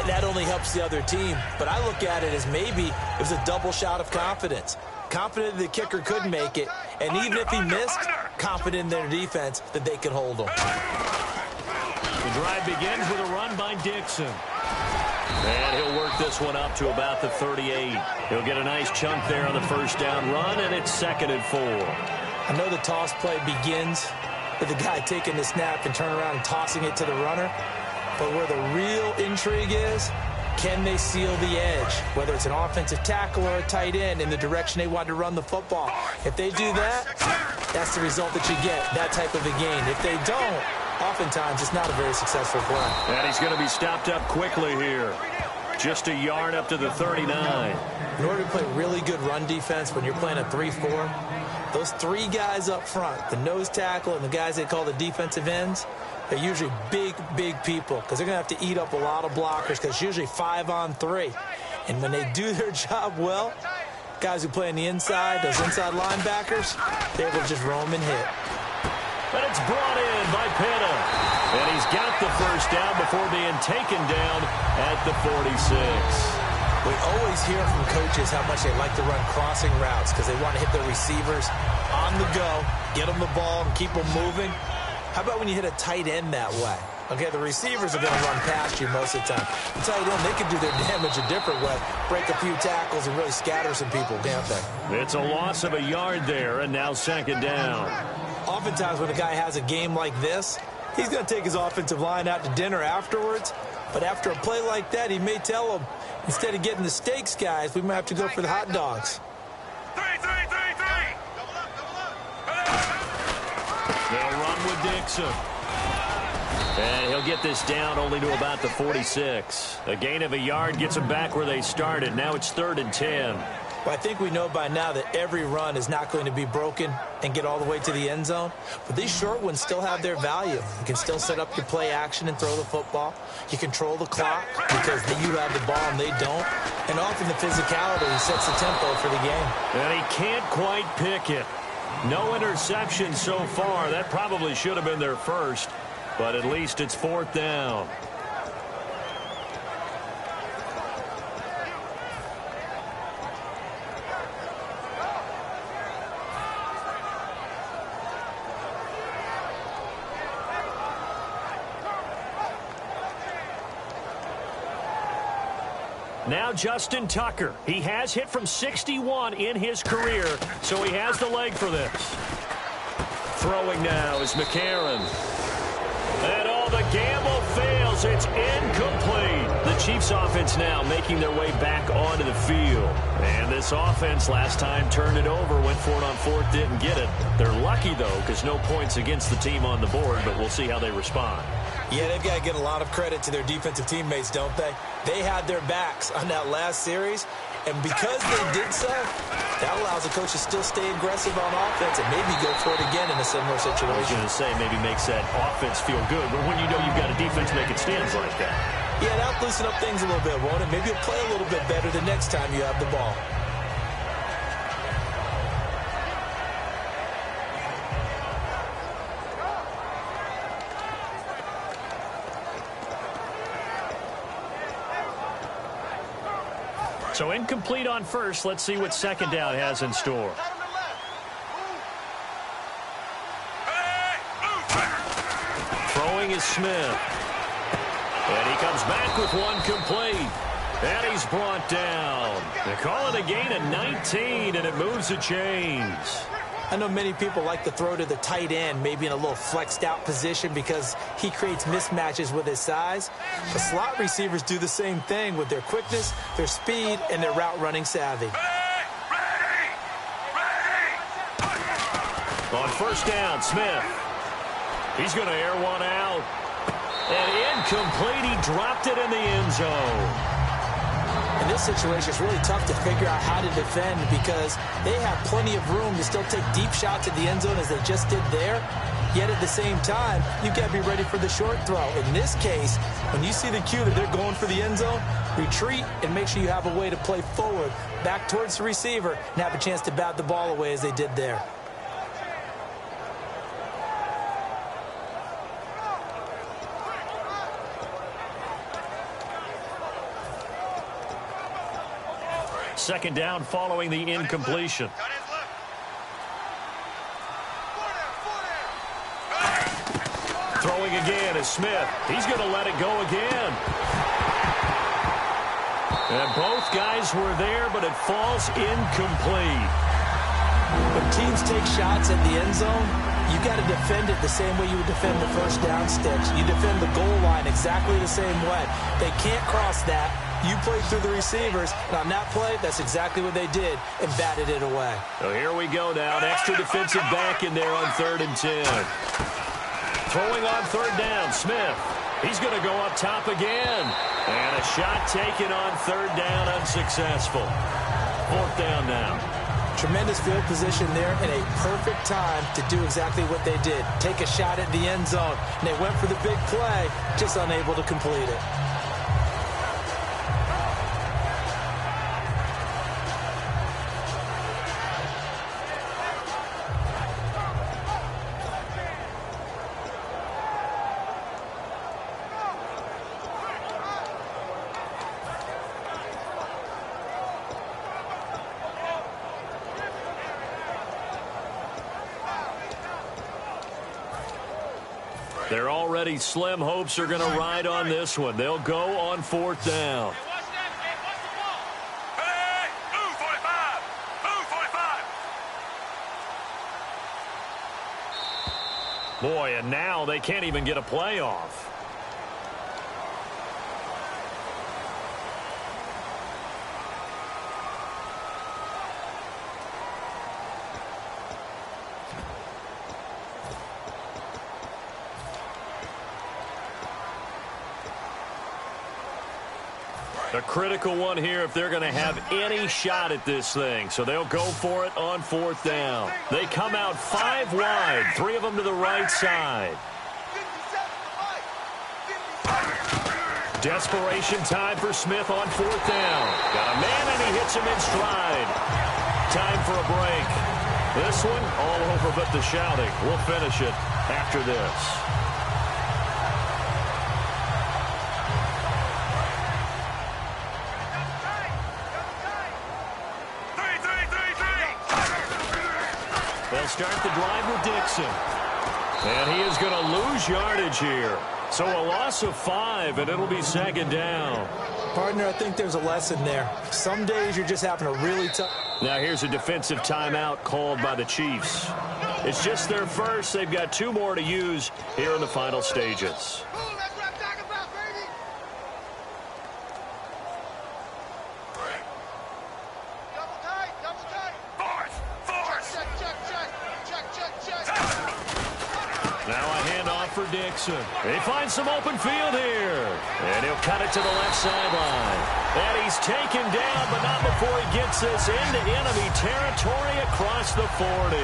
That only helps the other team. But I look at it as maybe it was a double shot of confidence. Confident the kicker could make it. And even if he missed, confident in their defense that they could hold him. The drive begins with a run by Dixon. And he'll work this one up to about the 38. He'll get a nice chunk there on the first down run, and it's 2nd and 4. I know the toss play begins with the guy taking the snap and turning around and tossing it to the runner. But where the real intrigue is, can they seal the edge? Whether it's an offensive tackle or a tight end in the direction they want to run the football. If they do that, that's the result that you get, that type of a gain. If they don't, oftentimes it's not a very successful play. And he's going to be stopped up quickly here. Just a yard up to the 39. In order to play really good run defense when you're playing a 3-4, those three guys up front, the nose tackle and the guys they call the defensive ends, they're usually big, big people because they're going to have to eat up a lot of blockers because it's usually 5-on-3. And when they do their job well, guys who play on the inside, those inside linebackers, they're able to just roam and hit. And it's brought in by Pitta. And he's got the first down before being taken down at the 46. We always hear from coaches how much they like to run crossing routes because they want to hit their receivers on the go, get them the ball, and keep them moving. How about when you hit a tight end that way? Okay, the receivers are going to run past you most of the time. The tight end, they can do their damage a different way, break a few tackles and really scatter some people, can't they? It's a loss of a yard there, and now 2nd down. Oftentimes when a guy has a game like this, he's going to take his offensive line out to dinner afterwards. But after a play like that, he may tell them, instead of getting the steaks, guys, we might have to go for the hot dogs. They'll run with Dixon. And he'll get this down only to about the 46. A gain of a yard gets them back where they started. Now it's 3rd and 10. Well, I think we know by now that every run is not going to be broken and get all the way to the end zone. But these short ones still have their value. You can still set up your play action and throw the football. You control the clock because you have the ball and they don't. And often the physicality sets the tempo for the game. And he can't quite pick it. No interception so far. That probably should have been their first. But at least it's 4th down. Now Justin Tucker. He has hit from 61 in his career, so he has the leg for this. Throwing now is McCarron. And all the gamble fails. It's incomplete. The Chiefs offense now making their way back onto the field. And this offense last time turned it over, went for it on 4th, didn't get it. They're lucky, though, because no points against the team on the board, but we'll see how they respond. Yeah, they've got to get a lot of credit to their defensive teammates, don't they? They had their backs on that last series, and because they did so, that allows the coach to still stay aggressive on offense and maybe go for it again in a similar situation. I was going to say maybe makes that offense feel good, but when you know you've got a defense making stands like that. Yeah, that'll loosen up things a little bit, won't it? Maybe you'll play a little bit better the next time you have the ball. So incomplete on first. Let's see what second down has in store. Throwing is Smith. And he comes back with one complete. And he's brought down. They call it a gain of 19, and it moves the chains. I know many people like to throw to the tight end, maybe in a little flexed out position because he creates mismatches with his size. The slot receivers do the same thing with their quickness, their speed, and their route running savvy. On first down, Smith. He's going to air one out. And incomplete. He dropped it in the end zone. In this situation, it's really tough to figure out how to defend because they have plenty of room to still take deep shots at the end zone as they just did there. Yet at the same time, you've got to be ready for the short throw. In this case, when you see the cue that they're going for the end zone, retreat and make sure you have a way to play forward, back towards the receiver, and have a chance to bat the ball away as they did there. Second down following the incompletion. Throwing again is Smith. He's going to let it go again. And both guys were there, but it falls incomplete. When teams take shots at the end zone, you got to defend it the same way you would defend the first down sticks. You defend the goal line exactly the same way. They can't cross that. You played through the receivers, and on that play, that's exactly what they did, and batted it away. So here we go now. An extra defensive back in there on 3rd and 10. Throwing on 3rd down, Smith. He's going to go up top again. And a shot taken on 3rd down, unsuccessful. 4th down now. Tremendous field position there and a perfect time to do exactly what they did. Take a shot at the end zone. And they went for the big play, just unable to complete it. They're already slim hopes are going to ride on this one. They'll go on 4th down. Hey, move 45! Move 45! Boy, and now they can't even get a play off. A critical one here if they're going to have any shot at this thing. So they'll go for it on 4th down. They come out 5 wide, 3 of them to the right side. Desperation time for Smith on 4th down. Got a man and he hits him in stride. Time for a break. This one all over but the shouting. We'll finish it after this. They'll start the drive with Dixon. And he is going to lose yardage here. So a loss of 5, and it'll be 2nd down. Partner, I think there's a lesson there. Some days you're just having a really tough... Now here's a defensive timeout called by the Chiefs. It's just their first. They've got 2 more to use here in the final stages. For Dixon. They find some open field here. And he'll cut it to the left sideline. And he's taken down, but not before he gets this into enemy territory across the 40.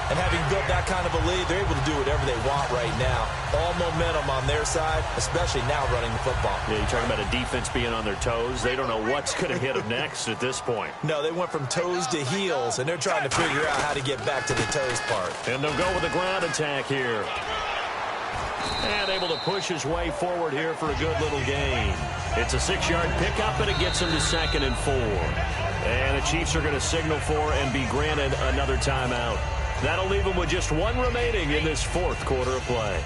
And having built that kind of a lead, they're able to do whatever they want right now. All momentum on their side, especially now running the football. Yeah, you're talking about a defense being on their toes. They don't know what's going to hit them next at this point. No, they went from toes to heels, and they're trying to figure out how to get back to the toes part. And they'll go with a ground attack here. And able to push his way forward here for a good little gain. It's a 6-yard pickup, and it gets him to 2nd and 4. And the Chiefs are going to signal for and be granted another timeout. That'll leave them with just 1 remaining in this 4th quarter of play.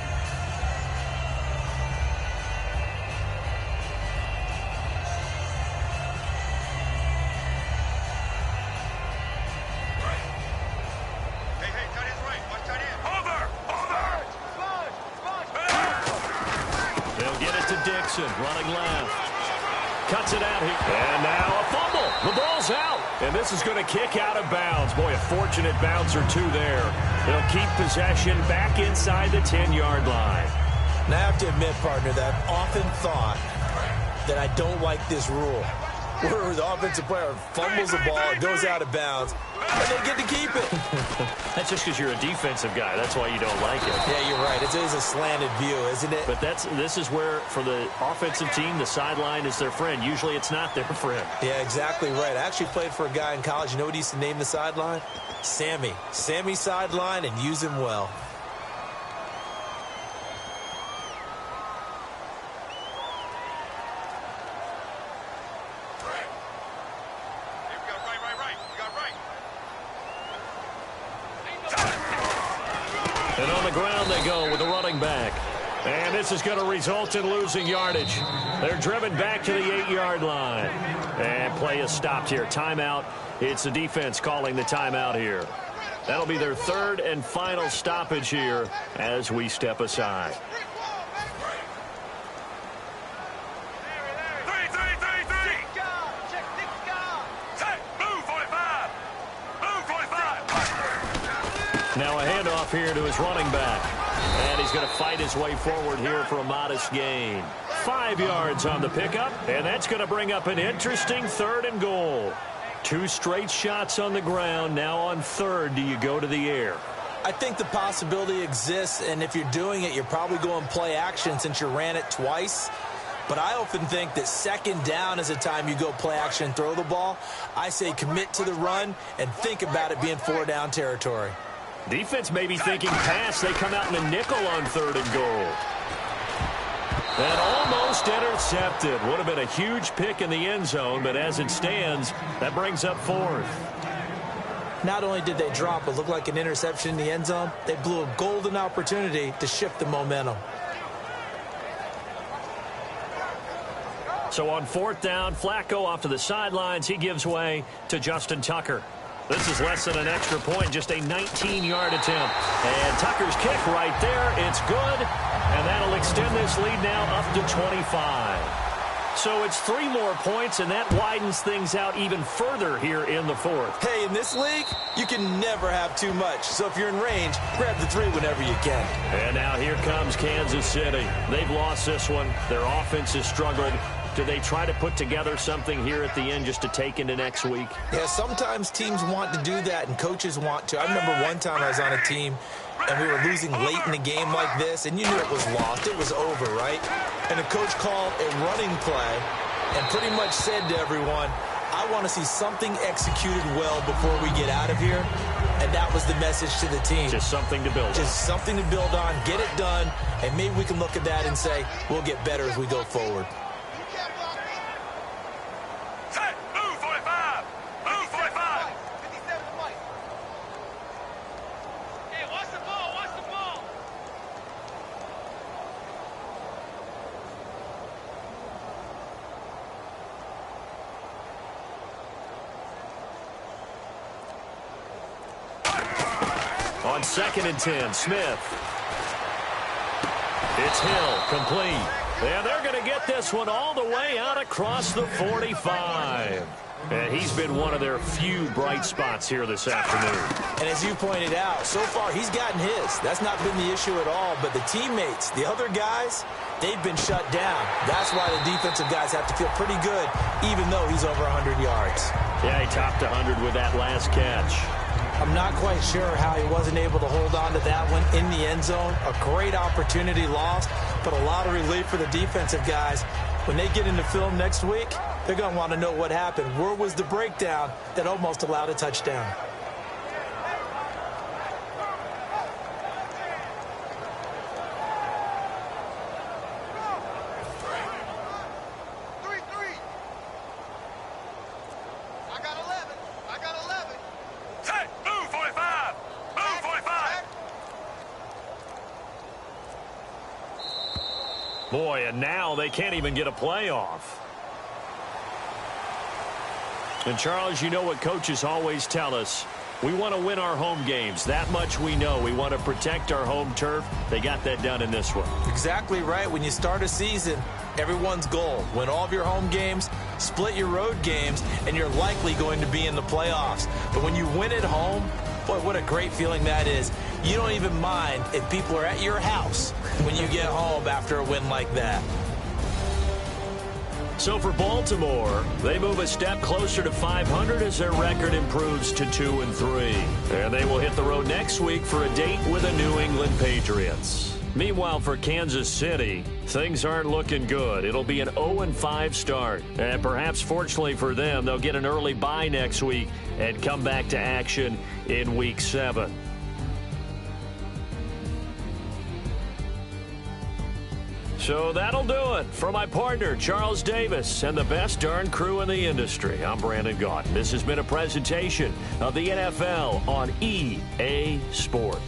Running left. Cuts it out here. And now a fumble. The ball's out. And this is going to kick out of bounds. Boy, a fortunate bounce or two there. They'll keep possession back inside the 10-yard line. Now, I have to admit, partner, that I've often thought that I don't like this rule, where the offensive player fumbles the ball, it goes out of bounds, and they get to keep it. That's just because you're a defensive guy. That's why you don't like it. Yeah, you're right. It is a slanted view, isn't it? But this is where, for the offensive team, the sideline is their friend. Usually it's not their friend. Yeah, exactly right. I actually played for a guy in college. You know what he used to name the sideline? Sammy. Sammy sideline, and use him well. And on the ground they go with the running back. And this is going to result in losing yardage. They're driven back to the 8-yard line. And play is stopped here. Timeout. It's the defense calling the timeout here. That'll be their 3rd and final stoppage here as we step aside. Now a handoff here to his running back. And he's going to fight his way forward here for a modest gain. 5 yards on the pickup, and that's going to bring up an interesting 3rd and goal. 2 straight shots on the ground. Now on 3rd, do you go to the air? I think the possibility exists, and if you're doing it, you're probably going play action since you ran it twice. But I often think that 2nd down is the time you go play action and throw the ball. I say commit to the run and think about it being 4-down territory. Defense may be thinking pass. They come out in a nickel on 3rd and goal. And almost intercepted. Would have been a huge pick in the end zone, but as it stands, that brings up 4th. Not only did they drop what looked like an interception in the end zone, they blew a golden opportunity to shift the momentum. So on 4th down, Flacco off to the sidelines. He gives way to Justin Tucker. This is less than an extra point, just a 19-yard attempt. And Tucker's kick right there. It's good, and that'll extend this lead now up to 25. So it's 3 more points, and that widens things out even further here in the 4th. Hey, in this league, you can never have too much. So if you're in range, grab the 3 whenever you can. And now here comes Kansas City. They've lost this one. Their offense has struggled. Do they try to put together something here at the end just to take into next week? Yeah, sometimes teams want to do that and coaches want to. I remember one time I was on a team and we were losing late in the game like this, and you knew it was lost. It was over, right? And the coach called a running play and pretty much said to everyone, I want to see something executed well before we get out of here. And that was the message to the team. Just something to build on. Just something to build on, get it done, and maybe we can look at that and say, we'll get better as we go forward. On 2nd and 10, Smith. It's Hill, complete. And they're going to get this one all the way out across the 45. And he's been one of their few bright spots here this afternoon. And as you pointed out, so far he's gotten his. That's not been the issue at all. But the teammates, the other guys, they've been shut down. That's why the defensive guys have to feel pretty good, even though he's over 100 yards. Yeah, he topped 100 with that last catch. I'm not quite sure how he wasn't able to hold on to that one in the end zone. A great opportunity lost, but a lot of relief for the defensive guys. When they get into film next week, they're going to want to know what happened. Where was the breakdown that almost allowed a touchdown? Boy, and now they can't even get a playoff. And, Charles, you know what coaches always tell us. We want to win our home games. That much we know. We want to protect our home turf. They got that done in this one. Exactly right. When you start a season, everyone's goal, win all of your home games, split your road games, and you're likely going to be in the playoffs. But when you win at home, boy, what a great feeling that is. You don't even mind if people are at your house when you get home after a win like that. So for Baltimore, they move a step closer to 500 as their record improves to 2-3. And they will hit the road next week for a date with the New England Patriots. Meanwhile, for Kansas City, things aren't looking good. It'll be an 0-5 start. And perhaps fortunately for them, they'll get an early bye next week and come back to action in Week 7. So that'll do it. For my partner, Charles Davis, and the best darn crew in the industry, I'm Brandon Gaudin. This has been a presentation of the NFL on EA Sports.